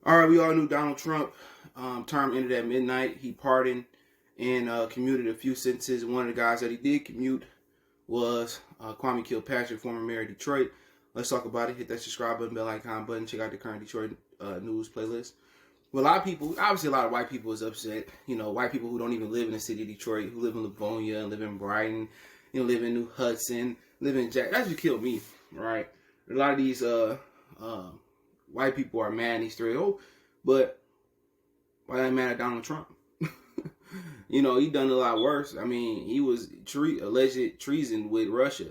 All right, we all knew Donald Trump term ended at midnight. He pardoned and commuted a few sentences. One of the guys that he did commute was Kwame Kilpatrick, former mayor of Detroit. Let's talk about it. Hit that subscribe button, bell icon button. Check out the current Detroit news playlist. Well, a lot of people, obviously a lot of white people is upset. You know, white people who don't even live in the city of Detroit, who live in Livonia, live in Brighton, live in New Hudson, live in Jack. That's what killed me, right? A lot of these white people are mad in these three. But why are they mad at Donald Trump? He done a lot worse. I mean, he was alleged treason with Russia.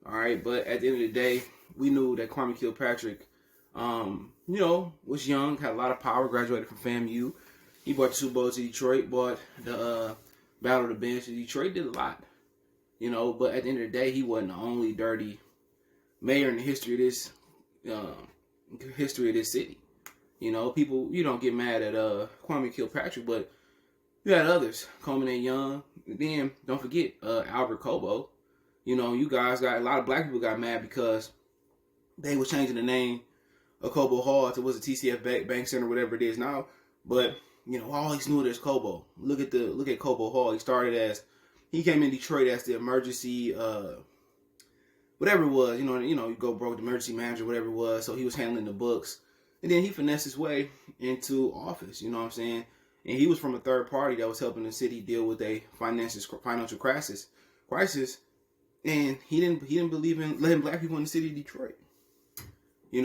All right, but at the end of the day, we knew that Kwame Kilpatrick, was young, had a lot of power, graduated from FAMU. He brought the Super Bowl to Detroit, brought the Battle of the Bench to Detroit, did a lot. But at the end of the day, he wasn't the only dirty mayor in the history of this city. People, you don't get mad at Kwame Kilpatrick, but you had others coming in young. And then don't forget Albert Cobo. You guys got a lot of black people got mad because they were changing the name of Cobo Hall to was a TCF Bank Center, whatever it is now. But always knew it as Cobo. Look at Cobo Hall. He came in Detroit as the emergency whatever it was. You go broke, the emergency manager, whatever it was. So he was handling the books. And then he finessed his way into office, you know what I'm saying? And he was from a third party that was helping the city deal with a financial crisis. And he didn't believe in letting black people in the city of Detroit. A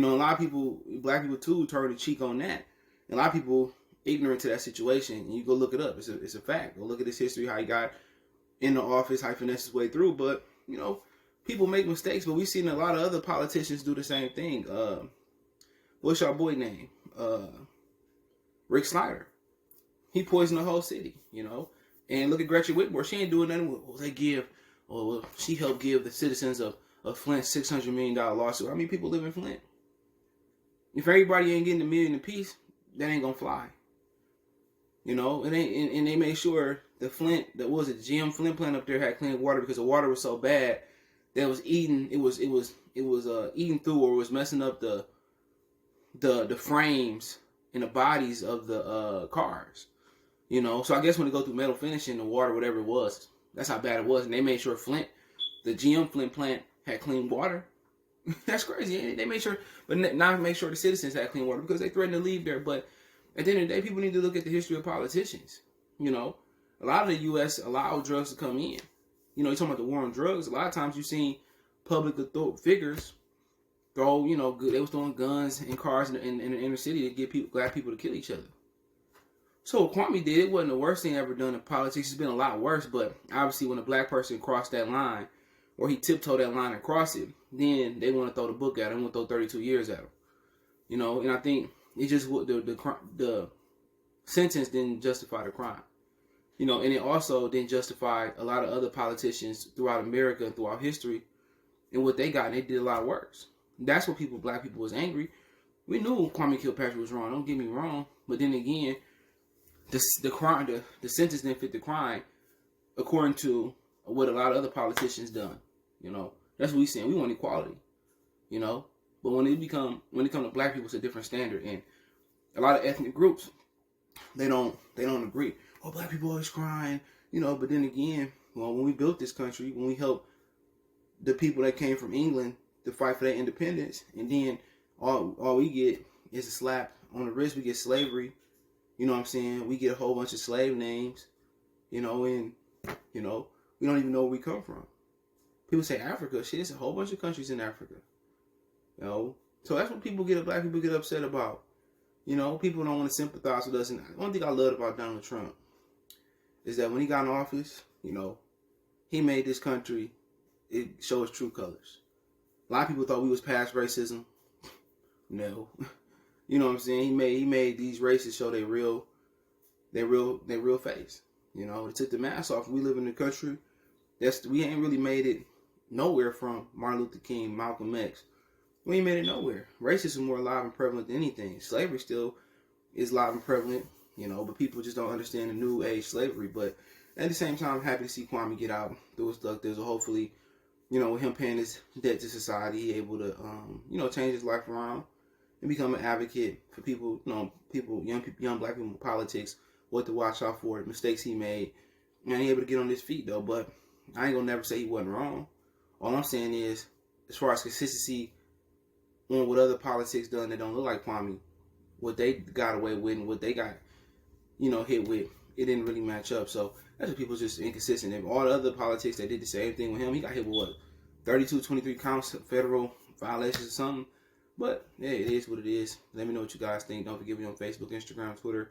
lot of people, black people too, turned the cheek on that. And a lot of people ignorant to that situation. And you go look it up. It's a fact. Go look at his history, how he got in the office, how he finessed his way through. But, people make mistakes, but we've seen a lot of other politicians do the same thing. What's your boy name? Rick Snyder. He poisoned the whole city, And look at Gretchen Whitmore. She ain't doing nothing. She helped give the citizens of Flint $600 million lawsuit. I mean, people live in Flint. If everybody ain't getting $1 million apiece, that ain't gonna fly. It ain't, and they made sure the GM Flint plant up there had clean water because the water was so bad that it was eating. It was eating through or was messing up the frames and the bodies of the cars. So I guess when they go through metal finishing, the water, whatever it was, that's how bad it was. And they made sure the GM Flint plant had clean water. That's crazy. They made sure, but not make sure the citizens had clean water because they threatened to leave there. But at the end of the day, people need to look at the history of politicians. A lot of the U.S. allowed drugs to come in. You're talking about the war on drugs. A lot of times you've seen public figures throw, they was throwing guns and cars in the inner city to get black people to kill each other. So what Kwame did, it wasn't the worst thing ever done in politics. It's been a lot worse, but obviously when a black person crossed that line, or he tiptoed that line across it, then they want to throw the book at him. They want to throw 32 years at him. And I think it just the sentence didn't justify the crime. And it also didn't justify a lot of other politicians throughout America and throughout history and what they got, and they did a lot worse. That's what black people was angry. We knew Kwame Kilpatrick was wrong. Don't get me wrong, but then again, the crime, the sentence didn't fit the crime, according to what a lot of other politicians done. That's what we saying. We want equality. But when it come to black people, it's a different standard, and a lot of ethnic groups, they don't agree. Oh, black people always crying, But then again, when we built this country, when we helped the people that came from England to fight for their independence, and then all we get is a slap on the wrist. We get slavery. You know what I'm saying? We get a whole bunch of slave names, and we don't even know where we come from. People say Africa. Shit, there's a whole bunch of countries in Africa. So that's what black people get upset about. People don't want to sympathize with us. And one thing I loved about Donald Trump is that when he got in office, he made this country, it show its true colors. A lot of people thought we was past racism. No. You know what I'm saying? He made these races show their real face. It took the mask off. We live in a country we ain't really made it nowhere from Martin Luther King, Malcolm X. We ain't made it nowhere. Racism is more alive and prevalent than anything. Slavery still is alive and prevalent, but people just don't understand the new age slavery. But at the same time, I'm happy to see Kwame get out through his luck. There's hopefully, with him paying his debt to society, he able to, change his life around. and become an advocate for people, young black people in politics, what to watch out for, mistakes he made. Man, he able to get on his feet though, but I ain't gonna never say he wasn't wrong. All I'm saying is, as far as consistency on what other politics done that don't look like Kwame, what they got away with and what they got, hit with, it didn't really match up. So that's what people just inconsistent. And all the other politics that did the same thing with him, he got hit with what, 32, 23 counts, federal violations or something. But yeah, it is what it is. Let me know what you guys think. Don't forget me on Facebook, Instagram, Twitter.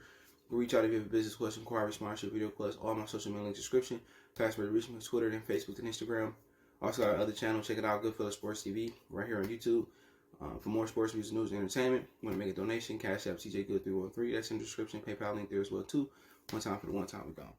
Reach out if you have a business question, inquiry, sponsorship, video plus all my social media link description. Password to reach me on Twitter, then Facebook, and Instagram. Also got our other channel. Check it out, Goodfellas Sports TV, right here on YouTube. For more sports, music, news, and entertainment, you want to make a donation, Cash App, CJ Good 313. That's in the description. PayPal link there as well too. One time for the one time we gone.